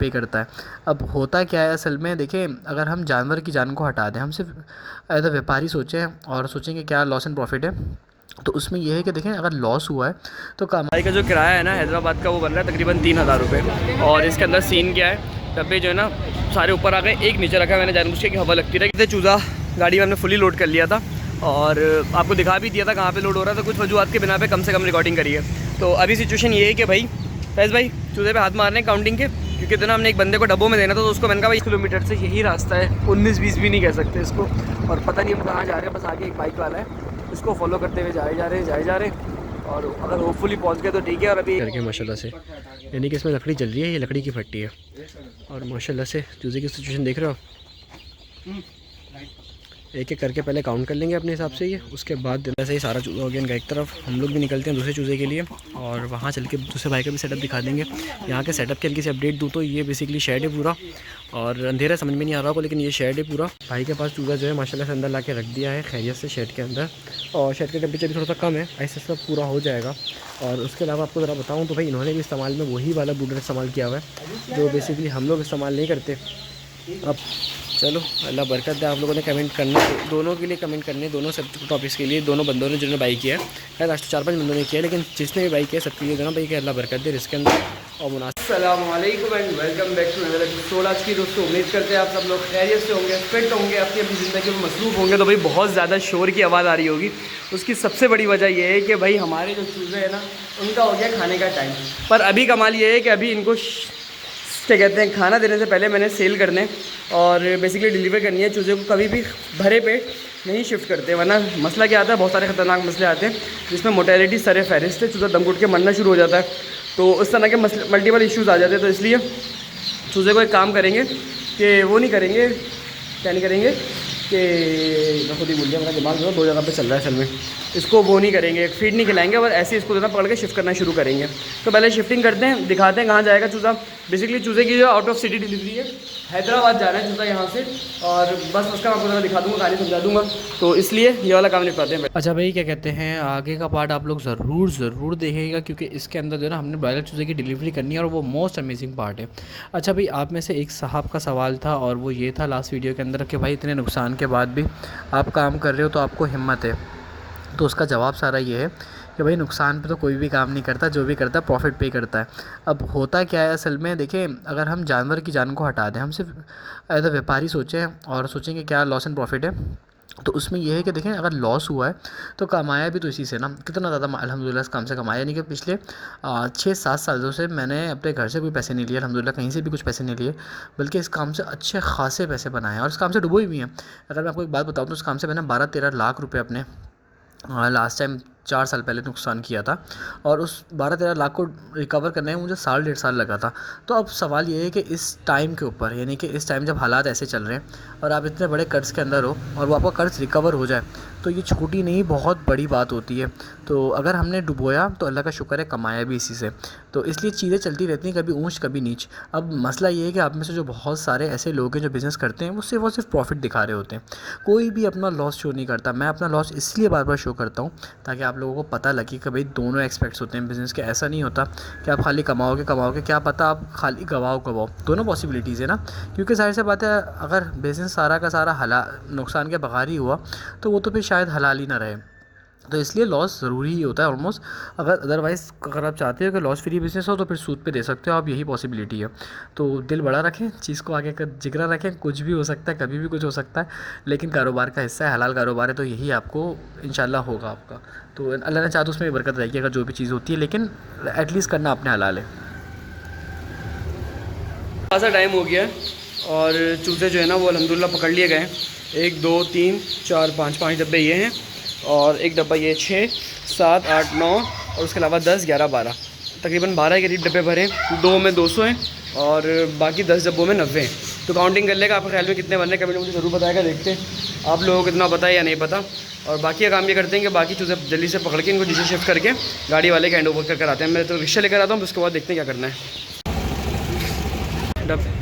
पे करता है। अब होता क्या है असल में, देखिए अगर हम जानवर की जान को हटा दें, हम सिर्फ एज अ व्यापारी सोचें और सोचेंगे क्या लॉस एंड प्रॉफिट है, तो उसमें यह है कि देखें अगर लॉस हुआ है तो कमाई का जो किराया है ना हैदराबाद का, वो बन रहा है तकरीबन 3,000 रुपये। और इसके अंदर सीन क्या है, डब्बे जो है ना सारे ऊपर आ गए, एक नीचे रखा है मैंने जानबूझ के कि हवा लगती रही। चूज़ा गाड़ी में हमने फुली लोड कर लिया था और आपको दिखा भी दिया था कहाँ पे लोड हो रहा था। कुछ वजूहत के बिना पे कम से कम रिकॉर्डिंग करी है। तो अभी सिचुएशन ये है कि भाई फैज़ भाई चूज़े पे हाथ मारने काउंटिंग के, क्योंकि इतना हमने एक बंदे को डब्बों में देना था, तो उसको मैंने कहा भाई किलोमीटर से यही रास्ता है, 19-20 भी नहीं कह सकते इसको, और पता नहीं हम कहाँ जा रहे हैं। बस आगे एक बाइक वाला है, इसको फॉलो करते हुए जाए जा रहे और अगर होपफुली पहुंच गए तो ठीक है। और अभी करके माशाल्लाह से, यानी कि इसमें लकड़ी जल रही है, ये लकड़ी की फट्टी है। और माशाल्लाह से चूज़े की सिचुएशन देख रहे हो, एक एक करके पहले काउंट कर लेंगे अपने हिसाब से ये, उसके बाद जैसे ही सारा चूज़ा हो गया इनका एक तरफ, हम लोग भी निकलते हैं दूसरे चूज़े के लिए और वहाँ चल के दूसरे भाई का भी सेटअप दिखा देंगे। यहाँ के सेटअप की हल्की सी अपडेट दूँ तो ये बेसिकली शेड है पूरा, और अंधेरा समझ में नहीं आ रहा होगा लेकिन ये शेड है पूरा। भाई के पास चूज़ा जो है माशाल्लाह से अंदर ला के रख दिया है खैरियत से शेड के अंदर, और शेड का टेम्परेचर भी थोड़ा सा कम है, ऐसे सब पूरा हो जाएगा। और उसके अलावा आपको ज़रा बताऊँ तो भाई इन्होंने भी इस्तेमाल में वही वाला बूडर इस्तेमाल किया हुआ है जो बेसिकली हम लोग इस्तेमाल नहीं करते। अब चलो अल्लाह बरकत दे। आप लोगों ने कमेंट करना, दोनों के लिए कमेंट करने, दोनों सब टॉपिक्स के लिए, दोनों बंदों ने जिन्होंने बाई किया है, खैर लास्ट 4-5 बंदों ने किया, लेकिन जिसने भी बाई किया सबके लिए दोनों भाई कि अल्लाह बरकत दे इसके अंदर और मुनासिब। अस्सलाम वालेकुम and welcome back to another episode. आज की दोस्तों उम्मीद करते हैं आप सब लोग खैरियत से होंगे, फिट होंगे, अपनी अपनी ज़िंदगी में मसरूफ़ होंगे। तो भाई बहुत ज़्यादा शोर की आवाज़ आ रही होगी, उसकी सबसे बड़ी वजह यह है कि भाई हमारे जो चूज़े हैं ना उनका हो गया खाने का टाइम। पर अभी कमाल ये है कि अभी इनको क्या कहते हैं, खाना देने से पहले मैंने सेल करने और बेसिकली डिलीवर करनी है। चूज़े को कभी भी भरे पेट नहीं शिफ्ट करते, वरना मसला क्या आता है, बहुत सारे ख़तरनाक मसले आते हैं जिसमें मोटेलिटी सर फहरिस्त है, चूज़ा दम घुट के मरना शुरू हो जाता है, तो उस तरह के मल्टीपल इश्यूज़ आ जाते हैं। तो इसलिए चूज़े को एक काम करेंगे कि वो नहीं करेंगे, क्या नहीं करेंगे कि मैं खुद ही भूल गया, मेरा दिमाग जो है 2 जगह पे चल रहा है असल में। इसको वो नहीं करेंगे, फीड नहीं खिलाएंगे, और ऐसे इसको जो ना पकड़ के शिफ्ट करना शुरू करेंगे। तो पहले शिफ्टिंग करते हैं, दिखाते हैं कहाँ जाएगा चूज़ा। बेसिकली चूज़े की जो आउट ऑफ सिटी डिलीवरी है, हैदराबाद जा रहा है चूज़ा यहाँ से, और बस उसका आपको ज़रा दिखा दूँगा, कहानी समझा दूँगा, तो इसलिए ये वाला काम निपटाते हैं। अच्छा भाई क्या कहते हैं, आगे का पार्ट आप लोग ज़रूर देखिएगा, क्योंकि इसके अंदर जो है ना हमने ब्रॉयलर चूज़े की डिलीवरी करनी है और वो मोस्ट अमेजिंग पार्ट है। अच्छा भाई, आप में से एक साहब का सवाल था और वो ये था लास्ट वीडियो के अंदर कि भाई इतने नुकसान के बाद भी आप काम कर रहे हो तो आपको हिम्मत है। तो उसका जवाब सारा ये है कि भाई नुकसान पे तो कोई भी काम नहीं करता, जो भी करता है प्रॉफिट पे करता है। अब होता क्या है असल में, देखिए अगर हम जानवर की जान को हटा दें, हम सिर्फ एज अ व्यापारी सोचें और सोचेंगे क्या लॉस एंड प्रॉफिट है, तो उसमें यह है कि देखें अगर लॉस हुआ है तो कमाया भी तो इसी से ना, कितना ज़्यादा अल्हम्दुलिल्लाह इस काम से कमाया। यानी कि पिछले 6-7 सालों से मैंने अपने घर से कोई पैसे नहीं लिए अल्हम्दुलिल्लाह, कहीं से भी कुछ पैसे नहीं लिए, बल्कि इस काम से अच्छे खासे पैसे बनाए हैं और इस काम से डूबे भी हैं। अगर मैं आपको एक बात बताऊँ तो इस काम से मैंने 12-13 लाख रुपये अपने लास्ट टाइम 4 साल पहले नुकसान किया था, और उस 12-13 लाख को रिकवर करने में मुझे 1.5 साल लगा था। तो अब सवाल ये है कि इस टाइम के ऊपर, यानी कि इस टाइम जब हालात ऐसे चल रहे हैं और आप इतने बड़े कर्ज़ के अंदर हो और वो आपका कर्ज़ रिकवर हो जाए, तो ये छोटी नहीं बहुत बड़ी बात होती है। तो अगर हमने डुबोया तो अल्लाह का शुक्र है कमाया भी इसी से। तो इसलिए चीज़ें चलती रहती हैं, कभी ऊंच कभी नीच। अब मसला ये है कि आप में से जो बहुत सारे ऐसे लोग हैं जो बिज़नेस करते हैं, वो सिर्फ प्रॉफिट दिखा रहे होते हैं, कोई भी अपना लॉस शो नहीं करता। मैं अपना लॉस इसलिए बार बार शो करता हूँ ताकि आप लोगों को पता लगे कि भाई दोनों एस्पेक्ट्स होते हैं बिज़नेस के। ऐसा नहीं होता कि आप खाली कमाओगे, क्या पता आप खाली गवाओ, दोनों पॉसिबिलिटीज़ है ना। क्योंकि ज़ाहिर सी बात है, अगर बिज़नेस सारा का सारा नुकसान के बगैर ही हुआ तो वो तो फिर शायद हलाल ही ना रहे। तो इसलिए लॉस ज़रूरी ही होता है ऑलमोस्ट। अदरवाइज़ अगर आप चाहते हो कि लॉस फ्री बिज़नेस हो तो फिर सूद पे दे सकते हो आप, यही पॉसिबिलिटी है। तो दिल बड़ा रखें, चीज़ को आगे का जिगरा रखें, कुछ भी हो सकता है, कभी भी कुछ हो सकता है, लेकिन कारोबार का हिस्सा है, हलाल कारोबार है, तो यही आपको इंशाल्लाह होगा आपका। तो अल्लाह ने चाहा तो उसमें भी बरकत रहेगी अगर जो भी चीज़ होती है, लेकिन एटलीस्ट करना अपने हलाल है। खासा टाइम हो गया है और चूज़े जो है ना वो अल्हम्दुलिल्लाह पकड़ लिए गए। 1 2 3 4 5 डब्बे ये हैं, और एक डब्बा ये 6 7 8 9 और उसके अलावा 10 11 12, तकरीबन 12 के करीब डब्बे भरे। 2 में 200 हैं और बाकी 10 डब्बों में 90 हैं। तो काउंटिंग कर लेगा, आपके ख्याल में कितने बनने, कमेंट में मुझे ज़रूर बताएगा। देखते हैं आप लोगों को कितना पता है या नहीं पता। और बाकी का काम ये करते हैं कि बाकी चूज़े जल्दी से पकड़ के इनको नीचे शिफ्ट करके गाड़ी वाले के हैंड ओवर कर आते हैं। मैं तो रिक्शा लेकर आता हूँ, उसके बाद देखते हैं क्या करना है।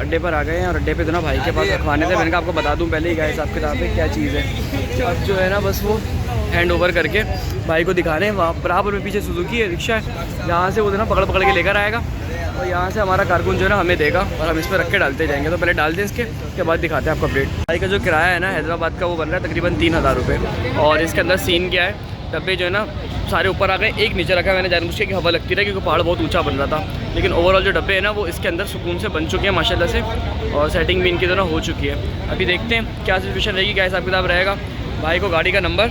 अड्डे पर आ गए हैं और अड्डे पे तो ना भाई के पास रखवाने थे, मैंने कहा आपको बता दूं पहले ही गाइस हिसाब किताब है क्या चीज़ है। अब जो है ना बस वो हैंड ओवर करके भाई को दिखा रहे हैं। वहाँ बराबर में पीछे सुजुकी है रिक्शा है, जहाँ से वो ना पकड़ के लेकर आएगा और यहाँ से हमारा कारकुन जो है ना हमें देगा और हम इस पर रख के डालते जाएंगे। तो पहले डाल दें इसके, उसके बाद दिखाते हैं आपको अपडेट। भाई का जो किराया है ना हैदराबाद का वो बन रहा है तकरीबन 3000 रुपये। और इसके अंदर सीन क्या है, डब्बे जो है ना सारे ऊपर आ गए, एक नीचे रखा है मैंने जानबूझ के कि हवा लगती रही क्योंकि पहाड़ बहुत ऊंचा बन रहा था। लेकिन ओवरऑल जो डब्बे हैं ना वो इसके अंदर सुकून से बन चुके हैं माशाल्लाह से, और सेटिंग भी इनकी जो ना हो चुकी है। अभी देखते हैं क्या सिचुएशन रहेगी, क्या हिसाब किताब रहेगा। भाई को गाड़ी का नंबर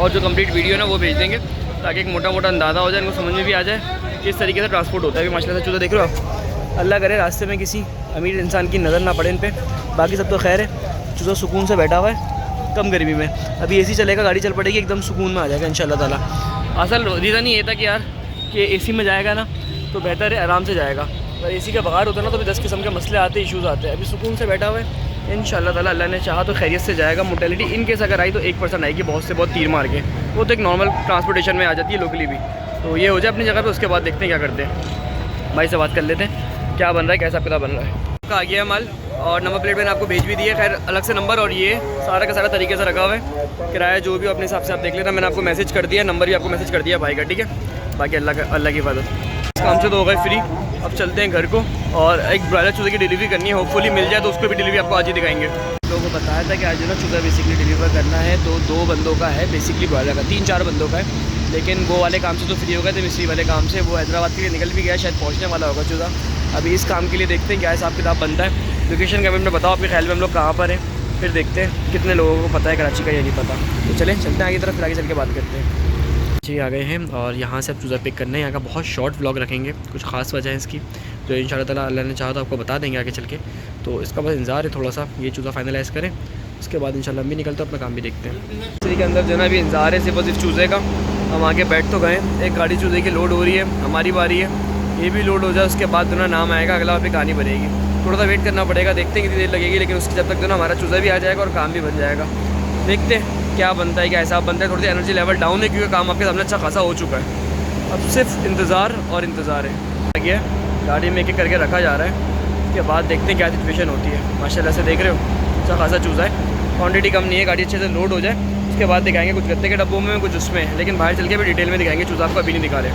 और जो कंप्लीट वीडियो ना वो भेज देंगे ताकि एक मोटा मोटा अंदाज़ा हो जाए, इनको समझ में भी आ जाए किस तरीके से ट्रांसपोर्ट होता है। अभी माशाल्लाह से चूज़ा देख रहे हो आप, अल्लाह करे रास्ते में किसी अमीर इंसान की नज़र ना पड़े इन पर। बाकी सब तो खैर है, चूज़ा सुकून से बैठा हुआ है कम गर्मी में। अभी एसी चलेगा, गाड़ी चल पड़ेगी, एकदम सुकून में आ जाएगा इंशाल्लाह ताला। असल रीज़न ये था कि यार कि एसी में जाएगा ना तो बेहतर है, आराम से जाएगा। अगर एसी का बगाड़ होता है ना तो भी 10 किस्म के मसले आते, इशूज़ आते हैं। अभी सुकून से बैठा हुआ है, इंशाल्लाह ताला अल्लाह ने चाहा तो खैरियत से जाएगा। मोटेलिटी इन केस अगर आई तो 1% आएगी, बहुत से बहुत तीर मार के, वो तो एक नॉर्मल ट्रांसपोर्टेशन में आ जाती है लोकली भी। तो ये हो जाए अपनी जगह पे, उसके बाद देखते हैं क्या करते हैं। भाई से बात कर लेते हैं क्या बन रहा है, कैसा कितना बन रहा है। आ गया है माल और नंबर प्लेट मैंने आपको भेज भी दी है, खैर अलग से नंबर, और ये सारा का सारा तरीके से रखा हुआ है। किराया जो भी अपने हिसाब से आप देख लेना, मैंने आपको मैसेज कर दिया, नंबर भी आपको मैसेज कर दिया भाई का, ठीक है। बाकी अल्लाह की इबादत। इस काम से तो हो गए फ्री, अब चलते हैं घर को और एक ब्रॉयलर चूज़े की डिलीवरी करनी है, होपफुली मिल जाए तो उसको भी डिलीवरी आपको आज ही दिखाएंगे। लोगों को बताया था कि आज जो ना चूज़ा बेसिकली डिलीवर करना है, तो 2 बंदों का है बेसिकली ब्रॉयलर का, 3-4 बंदों का है। लेकिन वो वाले काम से तो फ्री हो गए थे, मिस्त्री वाले काम से वो हैदराबाद के लिए निकल भी गया, शायद पहुँचने वाला होगा चूज़ा। अभी इस काम के लिए देखते हैं क्या हिसाब किताब बनता है। लोकेशन कमेंट में बताओ आपके ख्याल में हम लोग कहाँ पर हैं, फिर देखते हैं कितने लोगों को पता है कराची का, ये नहीं पता। तो चलें चलते हैं आगे तरफ, फिर आगे चल के बात करते हैं। जी आ गए हैं और यहाँ से अब चूज़ा पिक करना है। यहाँ का बहुत शॉर्ट व्लॉग रखेंगे, कुछ ख़ास वजह है इसकी जो इंशाल्लाह ताला अल्लाह ने चाहा तो आपको बता देंगे आगे चल के। तो इसका बस इंतज़ार है थोड़ा सा, ये चूज़ा फाइनलाइज़ करें, उसके बाद इंशाल्लाह हम भी निकलते अपना काम भी देखते हैं। इसी के अंदर जो है ना अभी इंतज़ार है सिर्फ सिर्फ चूज़े का। हम आगे बैठ तो गए, एक गाड़ी चूज़े की लोड हो रही है, हमारी बारी है, ये भी लोड हो जाए उसके बाद जो ना नाम आएगा, अगला पे कहानी बनेगी। थोड़ा सा वेट करना पड़ेगा, देखते हैं कितनी देर लगेगी, लेकिन उसकी जब तक जो ना हमारा चूज़ा भी आ जाएगा और काम भी बन जाएगा। देखते हैं क्या बनता है, क्या हिसाब बनता है। थोड़ी सी एनर्जी लेवल डाउन है क्योंकि काम आपके सामने अच्छा खासा हो चुका है, अब सिर्फ इंतज़ार और इंतज़ार है। आगे गाड़ी में एक करके रखा जा रहा है, उसके बाद देखते हैं क्या सिचुएशन होती है। माशाल्लाह से देख रहे हो अच्छा खासा चूज़ा है, क्वांटिटी कम नहीं है, गाड़ी अच्छे से लोड हो जाए उसके बाद दिखाएंगे, कुछ गत्ते के डब्बों में कुछ उसमें, लेकिन बाहर चल के भी डिटेल में दिखाएंगे। चूज़ा आपको अभी नहीं दिखा रहे,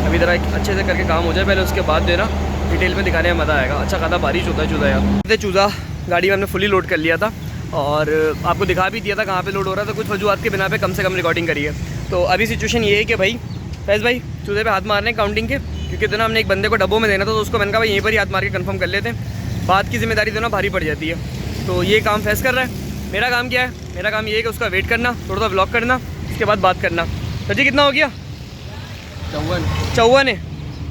अभी ज़रा अच्छे से करके काम हो जाए पहले, उसके बाद देना डिटेल में दिखाने में मज़ा आएगा। अच्छा खासा बारिश होता है चूज़ा यार। चूज़ा गाड़ी में हमने फुली लोड कर लिया था और आपको दिखा भी दिया था कहाँ पे लोड हो रहा था, कुछ वजूहत के बिना पे कम से कम रिकॉर्डिंग करी है। तो अभी सिचुएशन ये है कि भाई फैज़ भाई चूज़े पे हाथ मारने काउंटिंग के, क्योंकि तो ना हमने एक बंदे को डब्बों में देना था, तो उसको मैंने कहा भाई यहीं पर ही हाथ मार के कंफर्म कर लेते हैं, बात की जिम्मेदारी तो ना भारी पड़ जाती है। तो ये काम फैज़ कर रहा है। मेरा काम क्या है, मेरा काम ये है कि उसका वेट करना, थोड़ा सा व्लॉग करना, उसके बाद बात करना। तो जी कितना हो गया? 54 है।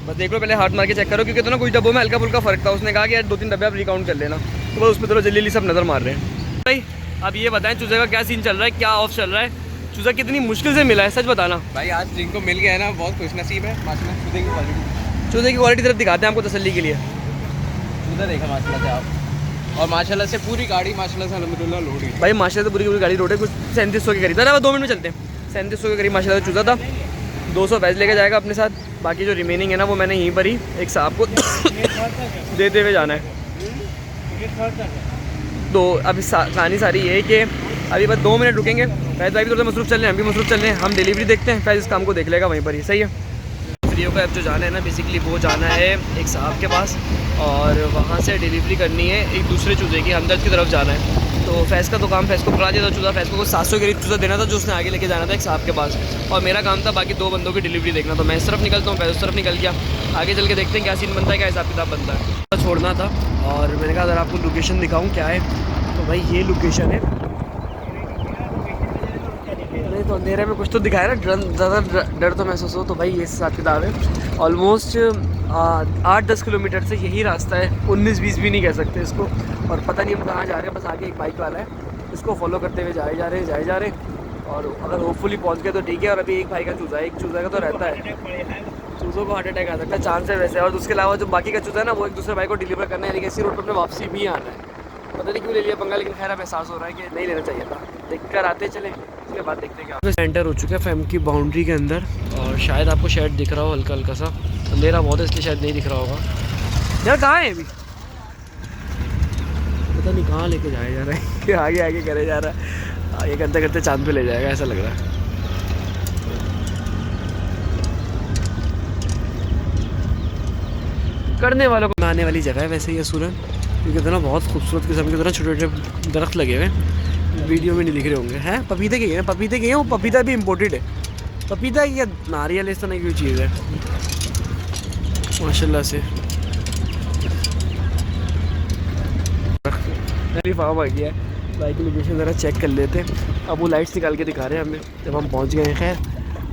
बस देख लो पहले हाथ मार के चेक करो, क्योंकि तो ना कुछ डब्बों में हल्का फुल्का फ़र्क था। उसने कहा कि यार 2-3 डब्बे आप रिकाउंट कर लेना, तो बस उसमें थोड़ा जल्दी सब नज़र मार रहे हैं। भाई अब ये बताएं चूज़े का क्या सीन चल रहा है, क्या ऑफ चल रहा है, चूज़ा कितनी मुश्किल से मिला है, सच बताना भाई। आज जिनको मिल गया है ना बहुत खुशनसीब है माशाल्लाह। चूज़े की क्वालिटी तरफ दिखाते हैं आपको तसल्ली के लिए। चूज़ा देखा माशाल्लाह से आप, और माशाल्लाह से पूरी गाड़ी माशाल्लाह से अल्हम्दुलिल्लाह लोड है भाई, माशाल्लाह से पूरी गाड़ी लोड है। कुछ 3700 के करीब था, 2 मिनट में चलते हैं। 3700 के करीब माशाल्लाह से चूज़ा था। 200 फैज़ लेके जाएगा अपने साथ, बाकी जो रिमेनिंग है ना वो मैंने यहीं पर ही एक साहब को देते हुए जाना है। तो अभी कहानी सारी ये है कि अभी बस 2 मिनट रुकेंगे। फैज़ भाई भी थोड़ा मसरूफ़ चल रहे हैं, हम भी मसरूफ़ चल रहे हैं, हम डिलीवरी देखते हैं, फैज़ इस काम को देख लेगा वहीं पर ही। सही है। फ्रीओ का अब जो जाना है ना बेसिकली वो जाना है एक साहब के पास और वहाँ से डिलीवरी करनी है एक दूसरे चूज़े की, हमदर्द की तरफ जाना है। तो फैज़ का तो काम फैज़ को पकड़ा दिया था चूज़ा, फैज़ को 700 के करीब चूज़ा देना था जो उसने आगे लेके जाना था एक साहब के पास, और मेरा काम था बाकी 2 बंदों की डिलीवरी देखना। तो मैं इस तरफ निकलता हूँ, फैज़ उस तरफ निकल गया। आगे चल के देखते हैं क्या सीन बनता है, क्या हिसाब किताब बनता है। छोड़ना था और मैंने कहा अगर आपको लोकेशन दिखाऊँ क्या है, तो भाई ये लोकेशन है। नहीं तो अंधेरे में कुछ तो दिखाया ना, ज़्यादा डर तो महसूस हो, तो भाई ये हिसाब किताब है। ऑलमोस्ट 8-10 किलोमीटर से यही रास्ता है, 19-20 भी नहीं कह सकते इसको। और पता नहीं हम कहाँ जा रहे हैं, बस आगे एक बाइक वाला है, इसको फॉलो करते हुए जाए जा रहे हैं। और अगर होपफुली पहुँच गए तो ठीक है। और अभी एक भाई का चूज़ा है, एक चूज़ा का तो रहता है, चूज़ों को हार्ट अटैक आ सकता है, चांस है वैसे। और उसके अलावा जो बाकी का चूज़ा है ना वो एक दूसरे भाई को डिलीवर करना है, लेकिन इसी रोड पर अपने वापसी भी आना है। पता नहीं क्यों ले लिया पंगा, लेकिन खैर अब एहसास हो रहा है कि नहीं लेना चाहिए था। देख कर आते चले, उसके बाद देखते हैं क्या। एंटर हो चुके हैं फैम की बाउंड्री के अंदर, और शायद आपको शेड दिख रहा हो हल्का हल्का सा, अंधेरा बहुत है इसलिए शायद नहीं दिख रहा होगा। यार कहाँ है अभी, पता नहीं कहाँ लेके जाया जा रहा है आगे आगे करे जा रहा है, आगे करते करते चांद पे ले जाएगा ऐसा लग रहा है। करने वालों को आने वाली जगह है वैसे ये सूरन, क्योंकि इतना बहुत खूबसूरत किस्म के छोटे छोटे दरख्त लगे हुए हैं, वीडियो में नहीं दिख रहे होंगे। हैं पपीते के हैं, पपीते के हैं, वो पपीता भी इम्पोर्टेड है। पपीता या नारियल इस तरह की कोई चीज़ है माशाल्लाह से। फार्म आ गया है, बाइक की लोकेशन ज़रा चेक कर लेते हैं। अब वो लाइट्स निकाल के दिखा रहे हैं हमें जब हम पहुंच गए हैं। खैर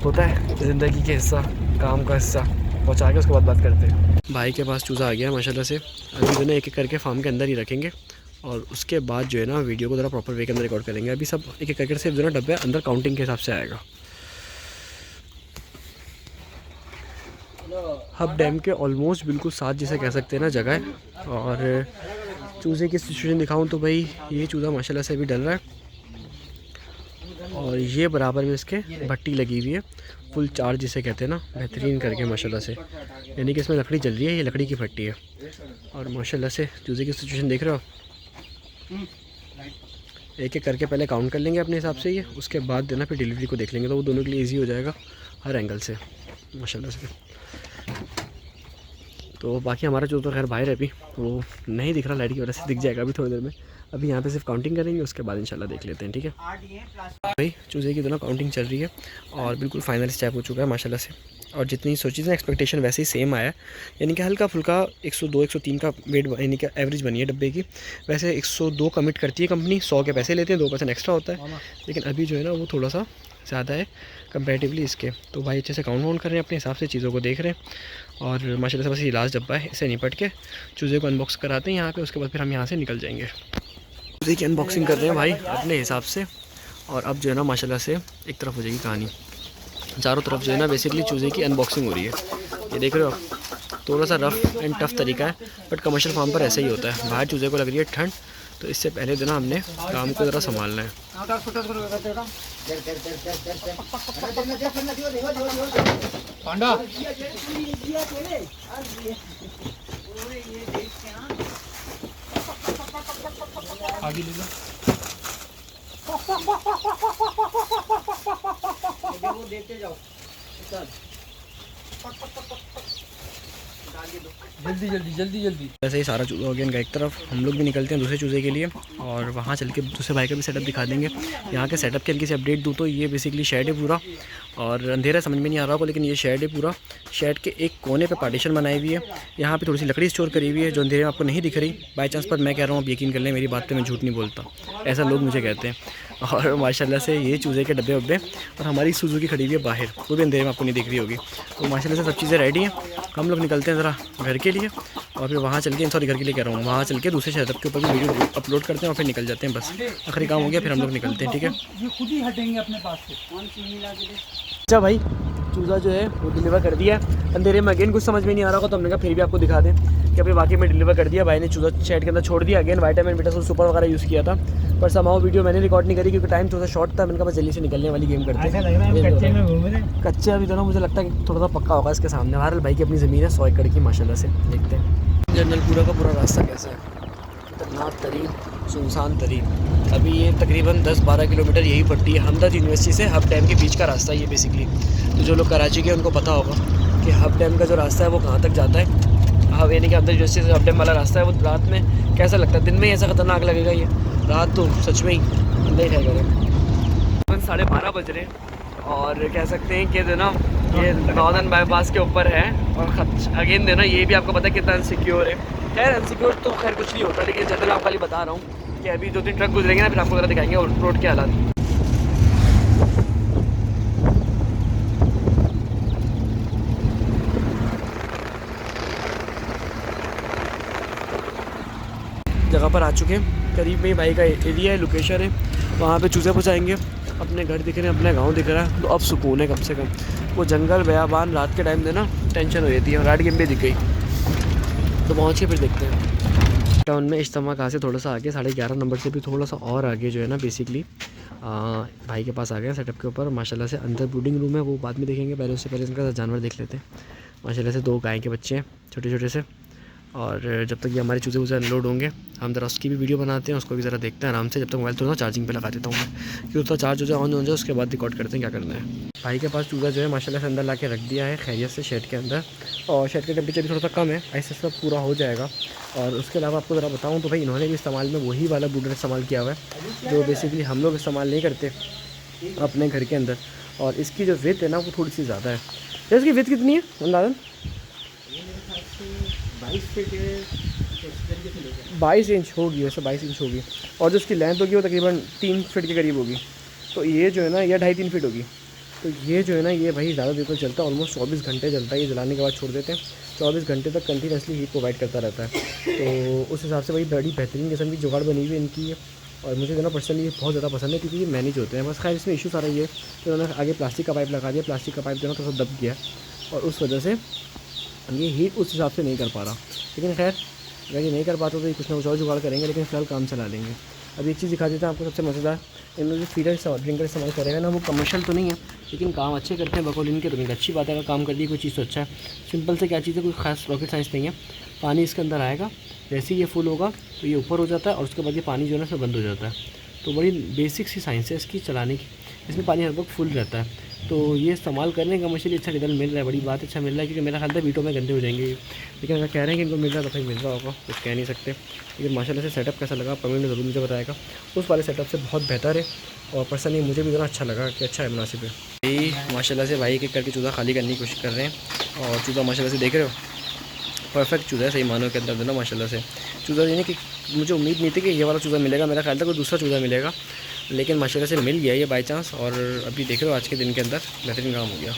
होता है ज़िंदगी के हिस्सा, काम का हिस्सा, पहुंचा के उसके बाद बात करते हैं। भाई के पास चूज़ा आ गया है माशाल्लाह से। अभी जो है एक एक करके फार्म के अंदर ही रखेंगे और उसके बाद जो है ना वीडियो को ज़रा प्रॉपर वे के अंदर रिकॉर्ड करेंगे। अभी सब एक एक करके सिर्फ जो है ना डब्बे अंदर काउंटिंग के हिसाब से आएगा। हब डैम के ऑलमोस्ट बिल्कुल साथ जिसे कह सकते हैं ना जगह है। और चूज़े की सिचुएशन दिखाऊं तो भाई ये चूज़ा माशाल्लाह से अभी डल रहा है और ये बराबर में इसके भट्टी लगी हुई है, फुल चार्ज जिसे कहते हैं ना, बेहतरीन करके माशाल्लाह से। यानी कि इसमें लकड़ी जल रही है, ये लकड़ी की भट्टी है। और माशाल्लाह से चूज़े की सिचुएशन देख रहे हो, एक एक करके पहले काउंट कर लेंगे अपने हिसाब से ये, उसके बाद देना फिर डिलीवरी को देख लेंगे, तो वो दोनों के लिए ईजी हो जाएगा हर एंगल से माशाल्लाह से। तो बाकी हमारा जो तो खैर बाहर है अभी वो नहीं दिख रहा, लाइट की वजह से दिख जाएगा अभी थोड़ी देर में। अभी यहाँ पे सिर्फ काउंटिंग करेंगे, उसके बाद इंशाल्लाह देख लेते हैं, ठीक है भाई। चूज़े की दोनों काउंटिंग चल रही है और बिल्कुल फाइनल स्टेप हो चुका है माशाल्लाह से। और जितनी सोची थी एक्सपेक्टेशन वैसे ही सेम आया है, यानी कि हल्का फुल्का 102 103 का वेट यानी कि एवरेज बनी है डब्बे की। वैसे 102 कमिट करती है कंपनी, 100 के पैसे लेते हैं, 2% एक्स्ट्रा होता है, लेकिन अभी जो है ना वो थोड़ा सा ज़्यादा है कंपेरेटिवली इसके। तो भाई अच्छे से काउंट वाउंट कर रहे हैं, अपने हिसाब से चीज़ों को देख रहे हैं और माशाल्लाह से बस ये लास्ट डब्बा है, इसे निपट के चूज़े को अनबॉक्स कराते हैं यहाँ पे, उसके बाद फिर हम यहाँ से निकल जाएंगे। चूज़े की अनबॉक्सिंग कर रहे हैं भाई अपने हिसाब से। और अब जो है ना माशाल्लाह से एक तरफ हो जाएगी कहानी, चारों तरफ जो है ना बेसिकली चूज़े की अनबॉक्सिंग हो रही है। ये देख रहे हो आप, थोड़ा सा रफ़ एंड टफ़ तरीका है, बट कमर्शियल फार्म पर ऐसा ही होता है। बाहर चूज़े को लग रही है ठंड, तो इससे पहले दिन हमने काम को ज़रा संभालना है। आगे ले लो। वो देखते जाओ जल्दी जल्दी जल्दी जल्दी। वैसे ही सारा चूज़ा हो गया इनका एक तरफ, हम लोग भी निकलते हैं दूसरे चूज़े के लिए और वहाँ चल के दूसरे भाई का भी सेटअप दिखा देंगे। यहाँ के सेटअप की हल्की सी अपडेट दूँ तो ये बेसिकली शेड है पूरा, और अंधेरा समझ में नहीं आ रहा होगा लेकिन ये शेड है पूरा। शेड के एक कोने पे पार्टीशन बनाई हुई है, यहाँ पे थोड़ी सी लकड़ी स्टोर करी हुई है जो अंधेरे में आपको नहीं दिख रही। बाई चांस पर मैं कह रहा हूँ, आप यकीन कर लें मेरी बात पे, मैं झूठ नहीं बोलता, ऐसा लोग मुझे कहते हैं। और माशाल्लाह से ये चूज़े के डब्बे वब्बे, और हमारी सुजुकी खड़ी हुई है बाहर, वो भी अंधेरे में आपको नहीं दिख रही होगी। तो माशाल्लाह से सब चीज़ें रेडी हैं, हम लोग निकलते हैं ज़रा घर के लिए और फिर वहाँ चल के, सॉरी घर के लिए कह रहा हूँ, वहाँ चल के दूसरे सेटअप के ऊपर भी वीडियो अपलोड करते हैं और फिर निकल जाते हैं। बस आखिरी काम हो गया, फिर हम लोग निकलते हैं, ठीक है। खुद ही हटेंगे अपने पास से। अच्छा भाई, चूज़ा जो है वो डिलीवर कर दिया है। अंधेरे में अगेन कुछ समझ में नहीं आ रहा होगा, तो हमने कहा फिर भी आपको दिखा दें कि अभी वाकई में डिलीवर कर दिया। भाई ने चूज़ा शेड के अंदर छोड़ दिया। अगेन विटामिन बीटा सुपर वगैरह यूज़ किया था, पर समाओ वीडियो मैंने रिकॉर्ड नहीं करी क्योंकि टाइम थोड़ा शॉर्ट था। मैंने कहा बस जल्दी से निकलने वाली गेम करते हैं। कच्चे अभी दोनों मुझे लगता है कि थोड़ा सा पक्का होगा इसके सामने। बहरहाल भाई की अपनी ज़मीन है 100 एकड़ की माशाल्लाह से। देखते हैं जनरल पूरा का पूरा रास्ता कैसा है, खतरनाक तरीन, सुनसान तरीन। अभी ये तकरीबन 10-12 किलोमीटर यही पड़ती है हमदर्द यूनिवर्सिटी से हब डैम के बीच का रास्ता ये बेसिकली। तो जो लोग कराची के उनको पता होगा कि हब डैम का जो रास्ता है वो कहाँ तक जाता है। हाँ, यानी कि हमदर्द यूनिवर्सिटी से हब डैम वाला रास्ता है, वो रात में कैसा लगता है, दिन में ही ऐसा खतरनाक लगेगा ये, रात तो सच में ही अंदर ही रहेगा। 12:30 बज रहे और कह सकते हैं कि जो ना ये नॉर्दर्न बाईपास के ऊपर है। और अगेन देना ये भी आपको पता है कितना अनसिक्योर है। खैर अनसिक्योर तो खैर कुछ नहीं होता, लेकिन जनरल आप खाली बता रहा हूँ कि अभी 2-3 ट्रक गुजरेंगे ना, फिर आपको ज़रा दिखाएंगे रोड के हालात। जगह पर आ चुके हैं, करीब में भाई का एरिया है, लोकेशन है, वहाँ पे चूज़े पहुँचाएंगे। अपने घर दिख रहे हैं, अपना गांव दिख रहा है, तो अब सुकून है कम से कम। वो जंगल बयाबान रात के टाइम देना टेंशन हो जाती है। रात गेम भी दिख गई, तो पहुँच के फिर देखते हैं टाउन में। इज्तिमा कहाँ से थोड़ा सा आगे 11:30 नंबर से भी थोड़ा सा और आगे जो है ना बेसिकली भाई के पास आ गए सेटअप के ऊपर। माशाल्लाह से अंदर ब्रीडिंग रूम है, वो बाद में देखेंगे, पहले उससे पहले इनका जानवर देख लेते हैं। माशाल्लाह से 2 गाय के बच्चे हैं छोटे छोटे से, और जब तक ये हमारे चूज़े वूज़े अनलोड होंगे हम ज़रा उसकी भी वीडियो बनाते हैं, उसको भी ज़रा देखते हैं आराम से। जब तक मोबाइल थोड़ा चार्जिंग पे लगा देता हूँ मैं, क्योंकि उसका चार्ज हो जाए ऑन हो जाए उसके बाद रिकॉर्ड करते हैं क्या करना है। भाई के पास चूज़ा जो है माशाल्लाह से अंदर ला के रख दिया है खैरियत से शेड के अंदर, और शेड का टेम्परेचर भी थोड़ा सा कम है, ऐसे सब पूरा हो जाएगा। और उसके अलावा आपको ज़रा बताऊँ तो भाई इन्होंने भी इस्तेमाल में वही वाला ब्रूडर इस्तेमाल किया हुआ है जो बेसिकली हम लोग इस्तेमाल नहीं करते अपने घर के अंदर। और इसकी जो विथ है ना वो थोड़ी सी ज़्यादा है। तो इसकी विथ कितनी है अंदाज़न? 22 इंच होगी, वैसे 22 इंच होगी। और जो इसकी लेंथ होगी वो तकरीबन 3 फीट के करीब होगी। तो ये जो है ना ये 2.5-3 फीट होगी। तो ये जो है ना ये भाई ज़्यादा देर तक चलता है, ऑलमोस्ट 24 घंटे चलता है। ये जलाने के बाद छोड़ देते हैं, 24 घंटे तक कंटिन्यूसली हीट प्रोवाइड करता रहता है। तो उस हिसाब से भाई बड़ी बेहतरीन किस्म की जुगाड़ बनी हुई है इनकी। और मुझे जो ना पर्सनली ये बहुत ज़्यादा पसंद है क्योंकि ये मैनेज होते हैं। बस खैर इसमें इशू सारा ये है कि उन्होंने आगे प्लास्टिक का पाइप लगा दिया, प्लास्टिक का पाइप जो है ना थोड़ा सा दब गया और उस वजह से ये हीट उस हिसाब से नहीं कर पा रहा। लेकिन खैर अगर ये नहीं कर पाते तो ये कुछ ना कुछ और जुगाड़ करेंगे, लेकिन फिलहाल काम चला लेंगे। अब एक चीज़ दिखा देते हैं आपको सबसे मज़ेदार, इन्होंने जो फीडर ड्रिंकर इस्तेमाल करेगा ना वो कमर्शियल तो नहीं है लेकिन काम अच्छे करते हैं बकौल इनके, तो इनकी अच्छी बात है। अगर काम कर दी कोई चीज़ तो अच्छा है। सिंपल से क्या चीज़ है, कोई खास रॉकेट साइंस नहीं है। पानी इसके अंदर आएगा, जैसे ही ये फुल होगा तो ये ऊपर हो जाता है और उसके बाद ये पानी जो है ना इसमें बंद हो जाता है। तो बड़ी बेसिक सी साइंस है इसकी चलाने की। इसमें पानी हर वक्त फुल रहता है, तो ये इस्तेमाल करने का मुझे अच्छा रिजल्ट मिल रहा है। बड़ी बात अच्छा मिल रहा है क्योंकि मेरा ख्याल था वीडियो में गंदे हो जाएंगे, लेकिन अगर कह रहे हैं कि इनको मिल रहा है तो भाई मिल रहा होगा, कुछ कह नहीं सकते। लेकिन माशाल्लाह से सेटअप कैसा लगा कमेंट में ज़रूर मुझे बताएगा। उस वाले सेटअप से बहुत बेहतर है और पर्सनली मुझे भी इतना अच्छा लगा कि अच्छा है, मुनासिब है। भाई माशाल्लाह से भाई एक करके चूज़ा खाली करने की कोशिश कर रहे हैं और चूज़ा माशाल्लाह से देख रहे हो परफेक्ट चूज़ा है, सही मानो के अंदर ना माशाल्लाह से चूज़ा। यानी कि मुझे उम्मीद नहीं थी कि ये वाला चूज़ा मिलेगा, मेरा ख्याल था कोई दूसरा चूज़ा मिलेगा, लेकिन माशाल्लाह से मिल गया ये बाई चांस। और अभी देख रहे हो आज के दिन के अंदर बेहतरीन काम हो गया।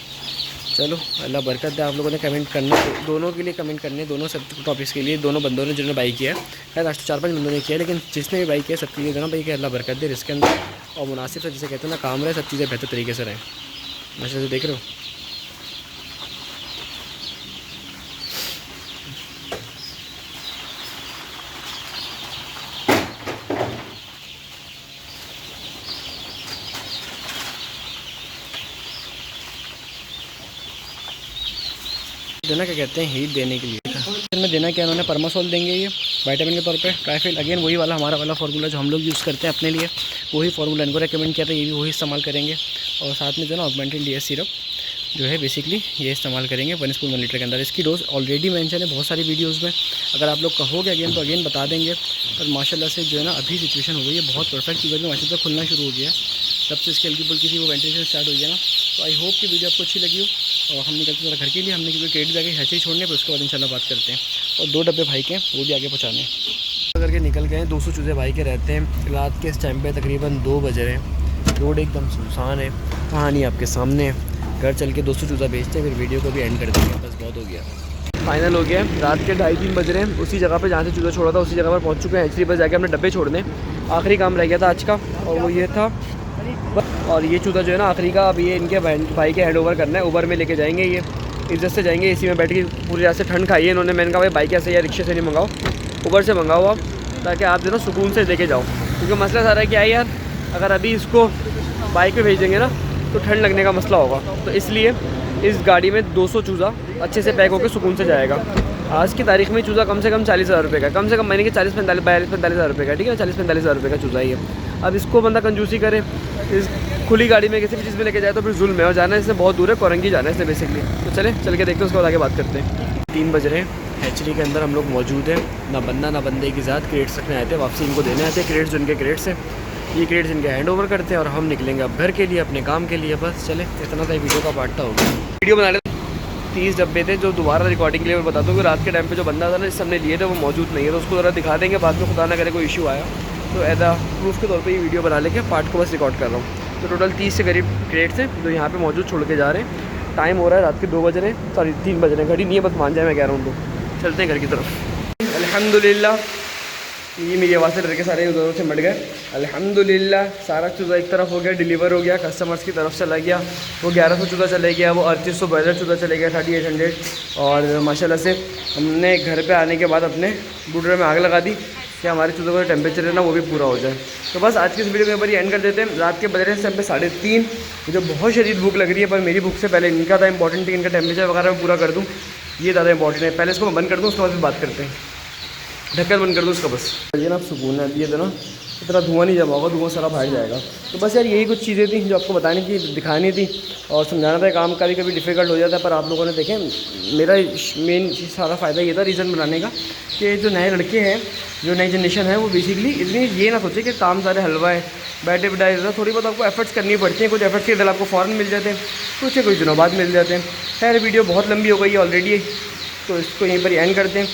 चलो अल्लाह बरकत दे। आप लोगों ने कमेंट करने दोनों के लिए कमेंट करने, दोनों सब टॉपिक्स के लिए, दोनों बंदों ने जिन्होंने बाई किया है, खैर आज तो 4-5 बंदों ने किया, लेकिन जिसने भी बाई किया सबके लिए देना भाई कि अल्लाह बरकत दे इसके अंदर और मुनासिब से जिसे कहते हैं ना काम रहे, सब चीज़ें बेहतर तरीके से रहें। माशाल्लाह से देख रहे हो देना क्या कहते हैं हीट देने के लिए। में देना क्या उन्होंने परमासोल देंगे ये विटामिन के तौर पे, ट्राइफिल अगेन वही वाला हमारा वाला फार्मूला जो हम लोग यूज़ करते हैं अपने लिए, वही फार्मूला इनको रेकमेंड किया था, ये भी वही इस्तेमाल करेंगे। और साथ में जो ना ऑगमेंटेड डीएस सिरप जो है बेसिकली ये इस्तेमाल करेंगे 1 स्पून 1 लीटर के अंदर। इसकी डोज ऑलरेडी मेंशन है बहुत सारी वीडियोज़ में, अगर आप लोग कहोगे अगेन तो अगेन बता देंगे। पर माशाल्लाह से जो है ना अभी सिचुएशन हो गई है बहुत परफेक्ट, चीज़ें भी माशाल्लाह खुलना शुरू हो गया है, जब से इसकी हल्की फुल्की थी वो वेंटिलेशन स्टार्ट हो गया ना। तो आई होप कि वीडियो आपको अच्छी लगी हो। और हम निकलते ज़रा घर के लिए, हमने क्योंकि क्रेडिट जाके हैचे ही छोड़ने, फिर उसके बाद इंशाल्लाह बात करते हैं। और 2 डब्बे भाई के वो भी आगे पहुँचाने करके निकल गए। 200 चूज़े भाई के रहते हैं। रात के इस टाइम पे तकरीबन 2 बज रहे हैं, रोड एकदम सुनसान है, कहानी आपके सामने है। घर चल के 200 चूज़ा बेचते हैं, फिर वीडियो को भी एंड कर देंगे, बस बहुत हो गया। फाइनल हो गया, रात के 2:30-3 बज रहे हैं। उसी जगह पे जहाँ से चूज़ा छोड़ा था उसी जगह पर पहुँच चुके हैं। एक्चुअली बस जाके हमने डब्बे छोड़ने, आखिरी काम रह गया था आज का और वो ये था। और ये चूज़ा जो है ना आखिरी का, अब ये इनके भाई के हैंड ओवर करना है, ऊबर में लेके जाएंगे, ये इज्जत से जाएंगे। इसी में बैठ के पूरी रात से ठंड खाई है इन्होंने। मैंने कहा भाई बाइक ऐसे या रिक्शे से नहीं मंगाओ, ऊबर से मंगाओ आप, ताकि आप जो ना सुकून से लेके जाओ। क्योंकि मसला सारा क्या है यार, अगर अभी इसको बाइक पे भेज देंगे ना तो ठंड लगने का मसला होगा। तो इसलिए इस गाड़ी में 200 चूज़ा अच्छे से पैक होकर सुकून से जाएगा। आज की तारीख में चूज़ा कम से कम 40,000 रुपये का, कम से कम महीने के 40-45 हज़ार रुपये का, ठीक है 40-45 हज़ार रुपये का चूज़ा ही है। अब इसको बंदा कंजूसी करे, इस खुली गाड़ी में किसी भी चीज़ में लेके जाए तो फिर जुल्म है। और जाना है इससे बहुत दूर है, कोरंगी जाना है इससे बेसिकली। तो चले चल के देखते हैं, उसके बाद आगे बात करते हैं। 3 बज रहे हैं, हैचरी के अंदर हम लोग मौजूद हैं। ना बंदा ना बंदे की ज़ात, क्रेट्स रखने आए थे, वापसी इनको देने आए थे क्रेट्स, जो इनके क्रेट्स हैं। ये क्रेट्स इनके हैंड ओवर करते हैं और हम निकलेंगे अब घर के लिए, अपने काम के लिए। बस चले, इतना था वीडियो का पार्ट था, हो गया। वीडियो बना लेते 30 डब्बे थे जो दोबारा रिकॉर्डिंग के लिए मैं बता दूँ कि रात के टाइम पे जो बंदा था ना जिससे हमने लिए थे वो मौजूद नहीं है, तो उसको ज़रा दिखा देंगे बाद में, खुदा ना करे कोई इशू आया तो एज आ प्रूफ के तौर पे ये वीडियो बना लेके पार्ट को बस रिकॉर्ड कर रहा हूँ। तो टोटल 30 से करीब क्रेट्स हैं जो यहाँ पे मौजूद छोड़ के जा रहे हैं। टाइम हो रहा है रात के 2 बज रहे हैं, सॉरी 3 बज रहे हैं, घड़ी नहीं है बस मान जाए मैं कह रहा हूँ। तो चलते हैं घर की तरफ। अल्हम्दुलिल्लाह, ये मेरी आवाज़ से डर के सारे उधरों से मट गए। अल्हम्दुलिल्लाह सारा चूज़ा एक तरफ हो गया, डिलीवर हो गया, कस्टमर्स की तरफ चला गया। वो 1100 चूज़ा चले गया, वो 3800 बॉयलर चूज़ा चले गया, 3800। और माशाल्लाह से हमने घर पे आने के बाद अपने ब्रूडर में आग लगा दी कि हमारे चूज़ों का टेम्परेचर है ना वो भी पूरा हो जाए। तो बस आज की इस वीडियो में पर एंड कर देते हैं। रात के बज रहे हैं इस टाइम पे 3:30। मुझे बहुत शदीद भूख लग रही है, पर मेरी भूख से पहले इनका था इंपॉर्टेंट कि इनका टेम्परेचर वगैरह मैं पूरा कर दूँ। ये ज़्यादा इंपॉर्टेंट है। पहले इसको मैं बंद कर दूँ, उसके बाद फिर बात करते हैं। ढक्कन बंद कर दूँ उसका बस। ये ना सुकून है, ये तो ना इतना धुआं नहीं जमा होगा, धुआं सारा बाहर जाएगा। तो बस यार यही कुछ चीज़ें थी जो आपको बतानी थी, दिखानी थी और समझाना था। काम कभी कभी डिफ़िकल्ट हो जाता है, पर आप लोगों ने देखें मेरा मेन सारा फ़ायदा ये था रीज़न बनाने का कि जो नए लड़के हैं, जो नई जनरेशन है, वो बेसिकली इतनी ये ना सोचे कि काम सारे हलवा है, बैठे बिठाए रहता। थोड़ी बहुत आपको एफर्ट्स करनी पड़ती हैं। कुछ एफर्ट्स के बदले आपको फ़ौरन मिल जाते हैं, कुछ दिनों बाद मिल जाते हैं। खैर वीडियो बहुत लंबी हो गई है ऑलरेडी, तो इसको यहीं पर एंड करते हैं।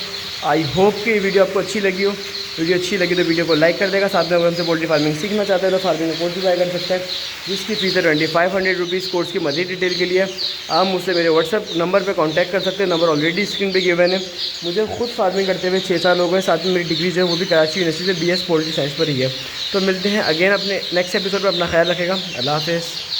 आई होप कि वीडियो आपको अच्छी लगी हो। वीडियो अच्छी लगी तो वीडियो को लाइक कर देगा। साथ में अगर हमसे पोल्ट्री फार्मिंग सीखना चाहते हैं तो फार्मिंग कोर्स भी बाय कर सकते हैं, जिसकी फीस है 2500 रुपीज़। कोर्स की मज़ीद डिटेल के लिए आप मुझसे मेरे व्हाट्सएप नंबर पे कांटेक्ट कर सकते हैं। नंबर ऑलरेडी स्क्रीन पे गिवन है। मुझे खुद फार्मिंग करते हुए 6 साल हो गए। साथ में मेरी डिग्री जो है वो भी कराची यूनिवर्सिटी से BS पोल्ट्री साइंस पर ही है। तो मिलते हैं अगेन अपने नेक्स्ट एपिसोड में। अपना ख्याल रखेगा। अल्लाह हाफ़िज़।